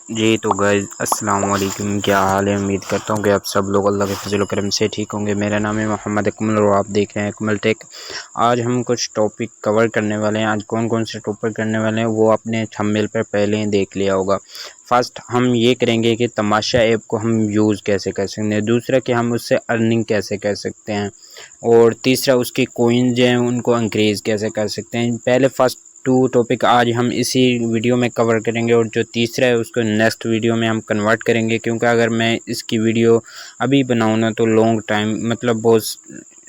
जी तो गाइस अस्सलाम वालेकुम, क्या हाल है। उम्मीद करता हूँ कि आप सब लोग अल्लाह के फजल करम से ठीक होंगे। मेरा नाम है मोहम्मद अकमल और आप देख रहे हैं अकमल टेक। आज हम कुछ टॉपिक कवर करने वाले हैं। आज कौन कौन से टॉपिक करने वाले हैं वो आपने थंबनेल पर पहले ही देख लिया होगा। फर्स्ट हम ये करेंगे कि तमाशा ऐप को हम यूज़ कैसे कर सकते हैं, दूसरा कि हम उससे अर्निंग कैसे कर सकते हैं, और तीसरा उसकी कोइन जो हैं उनको इंक्रीज़ कैसे कर सकते हैं। पहले फर्स्ट टू टॉपिक आज हम इसी वीडियो में कवर करेंगे और जो तीसरा है उसको नेक्स्ट वीडियो में हम कन्वर्ट करेंगे, क्योंकि अगर मैं इसकी वीडियो अभी बनाऊँ ना तो लॉन्ग टाइम मतलब बहुत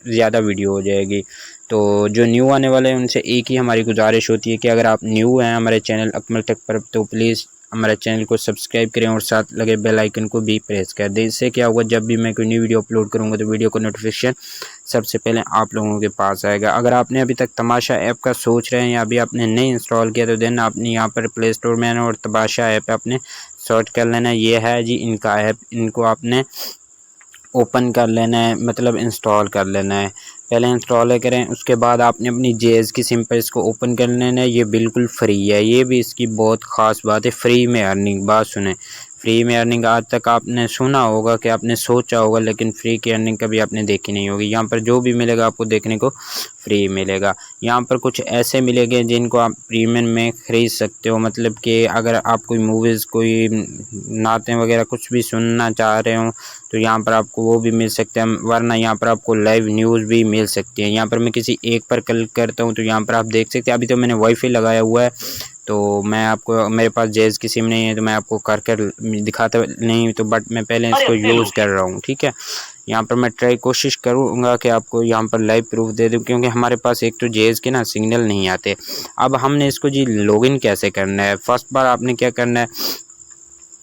ज़्यादा वीडियो हो जाएगी। तो जो न्यू आने वाले हैं उनसे एक ही हमारी गुजारिश होती है कि अगर आप न्यू हैं हमारे चैनल अकमल टेक पर तो प्लीज़ हमारे चैनल को सब्सक्राइब करें और साथ लगे बेल आइकन को भी प्रेस कर दें। इससे क्या होगा, जब भी मैं कोई न्यू वीडियो अपलोड करूँगा तो वीडियो को नोटिफिकेशन सबसे पहले आप लोगों के पास आएगा। अगर आपने अभी तक तमाशा ऐप का सोच रहे हैं या अभी आपने नहीं इंस्टॉल किया तो देन आपने यहाँ पर प्ले स्टोर में आना और तमाशा ऐप आपने सर्च कर लेना। ये है जी इनका ऐप, इनको आपने ओपन कर लेना है, मतलब इंस्टॉल कर लेना है। पहले इंस्टॉल करें, उसके बाद आपने अपनी जेएस की सिम पर इसको ओपन कर लेना है। ये बिल्कुल फ्री है, ये भी इसकी बहुत ख़ास बात है, फ्री में अर्निंग। बात सुने, फ्री में अर्निंग आज तक आपने सुना होगा कि आपने सोचा होगा, लेकिन फ्री की अर्निंग कभी आपने देखी नहीं होगी। यहाँ पर जो भी मिलेगा आपको देखने को फ्री मिलेगा। यहाँ पर कुछ ऐसे मिलेंगे जिनको आप प्रीमियम में ख़रीद सकते हो, मतलब कि अगर आप कोई मूवीज़ कोई नातें वगैरह कुछ भी सुनना चाह रहे हो तो यहाँ पर आपको वो भी मिल सकते हैं, वरना यहाँ पर आपको लाइव न्यूज़ भी मिल सकती है। यहाँ पर मैं किसी एक पर क्लिक करता हूँ तो यहाँ पर आप देख सकते हैं। अभी तो मैंने वाईफाई लगाया हुआ है तो मैं आपको, मेरे पास जेएस की सिम नहीं है तो मैं आपको कर कर दिखाता नहीं तो, बट मैं पहले इसको यूज़ कर रहा हूँ। ठीक है, यहाँ पर मैं कोशिश करूँगा कि आपको यहाँ पर लाइव प्रूफ दे दूँ, क्योंकि हमारे पास एक तो जेएस के ना सिग्नल नहीं आते। अब हमने इसको जी लॉगिन कैसे करना है, फर्स्ट बार आपने क्या करना है,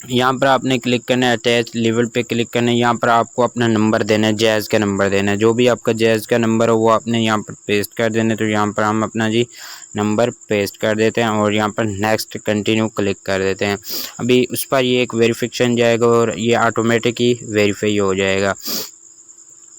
यहाँ पर आपने क्लिक करना है, अटैच लेवल पे क्लिक करना है। यहाँ पर आपको अपना नंबर देना है, जैज़ का नंबर देना है, जो भी आपका जैज़ का नंबर हो वो आपने यहाँ पर पेस्ट कर देना है। तो यहाँ पर हम अपना जी नंबर पेस्ट कर देते हैं और यहाँ पर नेक्स्ट कंटिन्यू क्लिक कर देते हैं। अभी उस पर ये एक वेरिफिकेशन जाएगा और ये ऑटोमेटिक ही वेरीफाई हो जाएगा।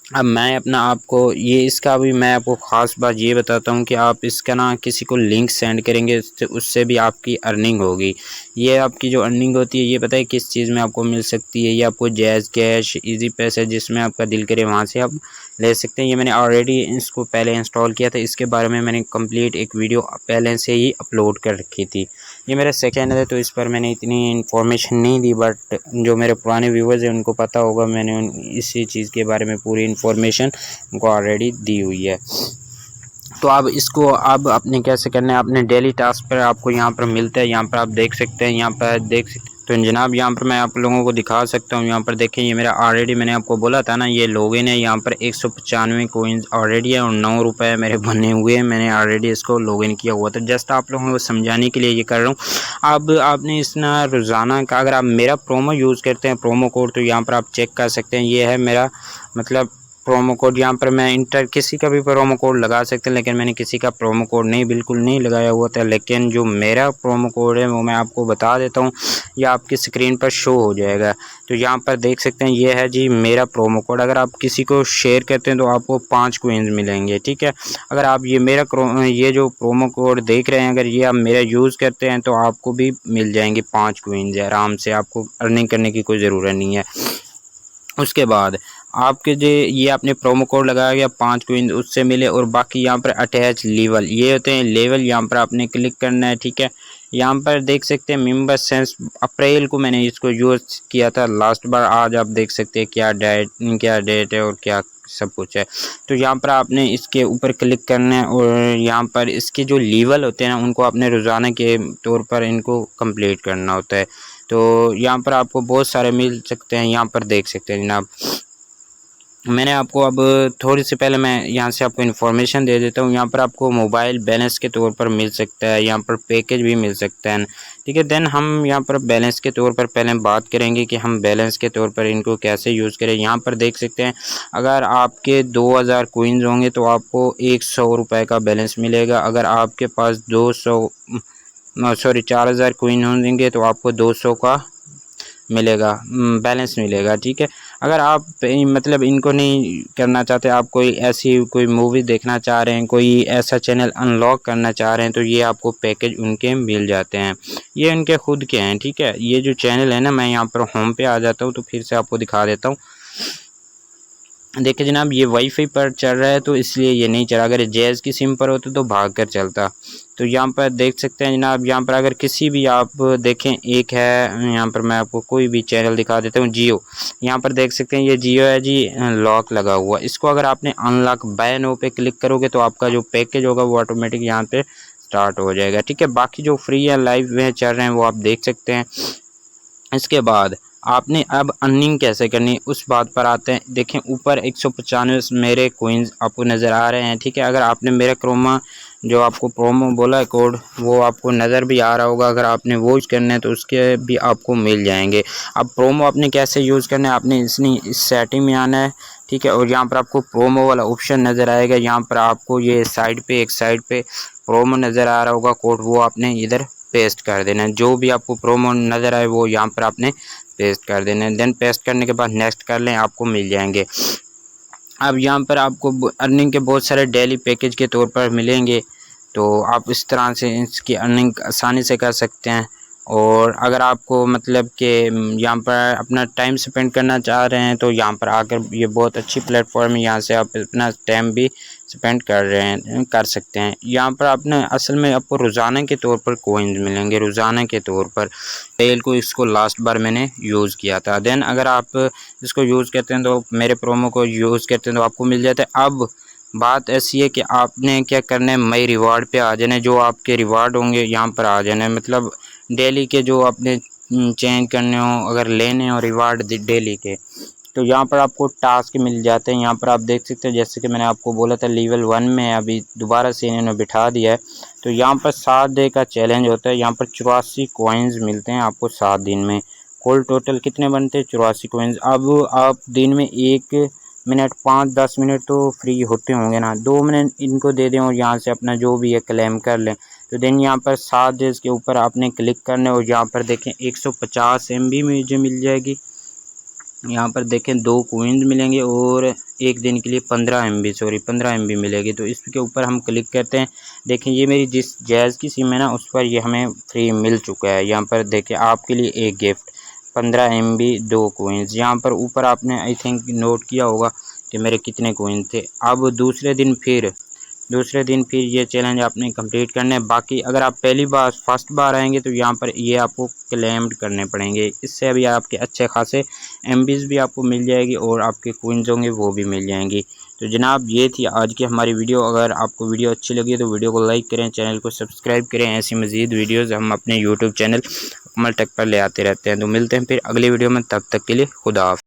अब मैं अपना आपको ये इसका भी मैं आपको ख़ास बात ये बताता हूँ कि आप इसका ना किसी को लिंक सेंड करेंगे उससे भी आपकी अर्निंग होगी। ये आपकी जो अर्निंग होती है ये पता है किस चीज़ में आपको मिल सकती है, ये आपको जैज़ कैश इजी पैसे जिसमें आपका दिल करे वहाँ से आप ले सकते हैं। ये मैंने ऑलरेडी इसको पहले इंस्टॉल किया था, इसके बारे में मैंने कंप्लीट एक वीडियो पहले से ही अपलोड कर रखी थी। ये मेरा सेकंड चैनल है तो इस पर मैंने इतनी इन्फॉर्मेशन नहीं दी, बट जो मेरे पुराने व्यूवर्स हैं उनको पता होगा, मैंने इसी चीज़ के बारे में पूरी इन्फॉर्मेशन उनको ऑलरेडी दी हुई है। तो अब इसको अब आपने कैसे करना है, अपने डेली टास्क पर आपको यहाँ पर मिलता है, यहाँ पर आप देख सकते हैं, यहाँ पर देख सकते हैं। तो जनाब यहाँ पर मैं आप लोगों को दिखा सकता हूँ। यहाँ पर देखें, ये मेरा ऑलरेडी मैंने आपको बोला था ना ये लॉगिन है। यहाँ पर 195 कोइंस ऑलरेडी है और 9 रुपये मेरे बने हुए हैं। मैंने ऑलरेडी इसको लॉगिन किया हुआ था, जस्ट आप लोगों को समझाने के लिए ये कर रहा हूँ। अब आपने इस ना रोज़ाना का अगर आप मेरा प्रोमो यूज़ करते हैं प्रोमो कोड तो यहाँ पर आप चेक कर सकते हैं। ये है मेरा मतलब प्रोमो कोड, यहाँ पर मैं इंटर किसी का भी प्रोमो कोड लगा सकते हैं, लेकिन मैंने किसी का प्रोमो कोड बिल्कुल नहीं लगाया हुआ था। लेकिन जो मेरा प्रोमो कोड है वो मैं आपको बता देता हूँ, यह आपकी स्क्रीन पर शो हो जाएगा। तो यहाँ पर देख सकते हैं ये है जी मेरा प्रोमो कोड। अगर आप किसी को शेयर करते हैं तो आपको 5 कोइंस मिलेंगे। ठीक है, अगर आप ये मेरा ये जो प्रोमो कोड देख रहे हैं अगर ये आप मेरा यूज़ करते हैं तो आपको भी मिल जाएंगे 5 कोइंस आराम से, आपको अर्निंग करने की कोई ज़रूरत नहीं है। उसके बाद आपके जो ये आपने प्रोमो कोड लगाया गया 5 कोइन उससे मिले, और बाकी यहाँ पर अटैच लेवल ये होते हैं लेवल, यहाँ पर आपने क्लिक करना है। ठीक है, यहाँ पर देख सकते हैं मेंबर सेंस अप्रैल को मैंने इसको यूज़ किया था लास्ट बार। आज आप देख सकते हैं क्या डेट है और क्या सब कुछ है। तो यहाँ पर आपने इसके ऊपर क्लिक करना है और यहाँ पर इसके जो लेवल होते हैं ना उनको आपने रोज़ाना के तौर पर इनको कंप्लीट करना होता है। तो यहाँ पर आपको बहुत सारे मिल सकते हैं, यहाँ पर देख सकते हैं जनाब। मैंने आपको अब थोड़ी सी पहले मैं यहाँ से आपको इन्फॉर्मेशन दे देता हूँ। यहाँ पर आपको मोबाइल बैलेंस के तौर पर मिल सकता है, यहाँ पर पैकेज भी मिल सकता है। ठीक है, देन हम यहाँ पर बैलेंस के तौर पर पहले बात करेंगे कि हम बैलेंस के तौर पर इनको कैसे यूज़ करें। यहाँ पर देख सकते हैं अगर आपके 2000 कोइंस होंगे तो आपको 100 रुपये का बैलेंस मिलेगा। अगर आपके पास 4000 कोइन होंगे तो आपको 200 का मिलेगा, बैलेंस मिलेगा। ठीक है, अगर आप मतलब इनको नहीं करना चाहते, आप कोई ऐसी कोई मूवी देखना चाह रहे हैं, कोई ऐसा चैनल अनलॉक करना चाह रहे हैं, तो ये आपको पैकेज उनके मिल जाते हैं, ये उनके खुद के हैं। ठीक है, ये जो चैनल है ना, मैं यहाँ पर होम पे आ जाता हूँ तो फिर से आपको दिखा देता हूँ। देखिए जनाब, ये वाईफाई पर चल रहा है तो इसलिए ये नहीं चला, अगर जैज़ की सिम पर होता तो भाग कर चलता। तो यहाँ पर देख सकते हैं जनाब, यहाँ पर अगर किसी भी आप देखें, एक है यहाँ पर, मैं आपको कोई भी चैनल दिखा देता हूँ, जियो। यहाँ पर देख सकते हैं ये जियो है जी, लॉक लगा हुआ। इसको अगर आपने अनलॉक बाय नो पे क्लिक करोगे तो आपका जो पैकेज होगा वो ऑटोमेटिक यहाँ पे स्टार्ट हो जाएगा। ठीक है, बाकी जो फ्री है लाइव में चल रहे हैं वो आप देख सकते हैं। इसके बाद आपने अब अर्निंग कैसे करनी उस बात पर आते हैं। देखें ऊपर 195 मेरे कोइंस आपको नज़र आ रहे हैं। ठीक है, अगर आपने मेरा क्रोमा जो आपको प्रोमो बोला है कोड, वो आपको नज़र भी आ रहा होगा, अगर आपने वो यूज़ करना है तो उसके भी आपको मिल जाएंगे। अब प्रोमो आपने कैसे यूज़ करना है, आपने इस सेटिंग में आना है। ठीक है, और यहाँ पर आपको प्रोमो वाला ऑप्शन नज़र आएगा, यहाँ पर आपको ये साइड पे एक साइड पे प्रोमो नज़र आ रहा होगा कोड, वो आपने इधर पेस्ट कर देना है। जो भी आपको प्रोमो नज़र आए वो यहाँ पर आपने पेस्ट कर देना है। देन पेस्ट करने के बाद नेक्स्ट कर लें, आपको मिल जाएंगे। अब यहाँ पर आपको अर्निंग के बहुत सारे डेली पैकेज के तौर पर मिलेंगे, तो आप इस तरह से इसकी अर्निंग आसानी से कर सकते हैं। और अगर आपको मतलब कि यहाँ पर अपना टाइम स्पेंड करना चाह रहे हैं तो यहाँ पर आकर ये बहुत अच्छी प्लेटफॉर्म है, यहाँ से आप अपना टाइम भी स्पेंड कर सकते हैं। यहाँ पर आपने असल में आपको रोज़ाना के तौर पर कोइंस मिलेंगे, रोज़ाना के तौर पर। तेल को इसको लास्ट बार मैंने यूज़ किया था। देन अगर आप इसको यूज़ करते हैं तो मेरे प्रोमो को यूज़ करते हैं तो आपको मिल जाता है। अब बात ऐसी है कि आपने क्या करना है, मई रिवार्ड पे आ जाना है। जो आपके रिवार्ड होंगे यहाँ पर आ जाना है, मतलब डेली के जो आपने चेंज करने हो, अगर लेने हो रिवार्ड डेली के, तो यहाँ पर आपको टास्क मिल जाते हैं। यहाँ पर आप देख सकते हैं, जैसे कि मैंने आपको बोला था लेवल 1 में अभी दोबारा से इन्होंने बिठा दिया है। तो यहाँ पर 7 डे का चैलेंज होता है, यहाँ पर 84 कॉइन्स मिलते हैं आपको 7 दिन में। कुल टोटल कितने बनते हैं, 84 कॉइन्स। अब आप दिन में 1 मिनट 5-10 मिनट तो फ्री होते होंगे ना, 2 मिनट इनको दे दें और यहाँ से अपना जो भी है क्लेम कर लें। तो देन यहाँ पर 7 डेज़ के ऊपर आपने क्लिक करना है और यहाँ पर देखें 150 MB मुझे मिल जाएगी। यहाँ पर देखें 2 कोइंस मिलेंगे और एक दिन के लिए 15 MB मिलेगी। तो इसके ऊपर हम क्लिक करते हैं। देखें ये मेरी जिस जैज़ की सिम है ना, उस पर ये हमें फ्री मिल चुका है। यहाँ पर देखें आपके लिए एक गिफ्ट 15 MB 2 कोइंस। यहाँ पर ऊपर आपने आई थिंक नोट किया होगा कि मेरे कितने कोइन थे। अब दूसरे दिन फिर ये चैलेंज आपने कंप्लीट करना है। बाकी अगर आप पहली बार फर्स्ट बार आएंगे तो यहाँ पर ये आपको क्लेम्ड करने पड़ेंगे। इससे अभी आपके अच्छे खासे MBs भी आपको मिल जाएगी और आपके कोइंस होंगे वो भी मिल जाएंगी। तो जनाब ये थी आज की हमारी वीडियो। अगर आपको वीडियो अच्छी लगी तो वीडियो को लाइक करें, चैनल को सब्सक्राइब करें। ऐसी मज़ीद वीडियोज़ हम अपने यूट्यूब चैनल अकमल टेक पर ले आते रहते हैं। तो मिलते हैं फिर अगली वीडियो में, तब तक के लिए खुदा हाफ़िज़।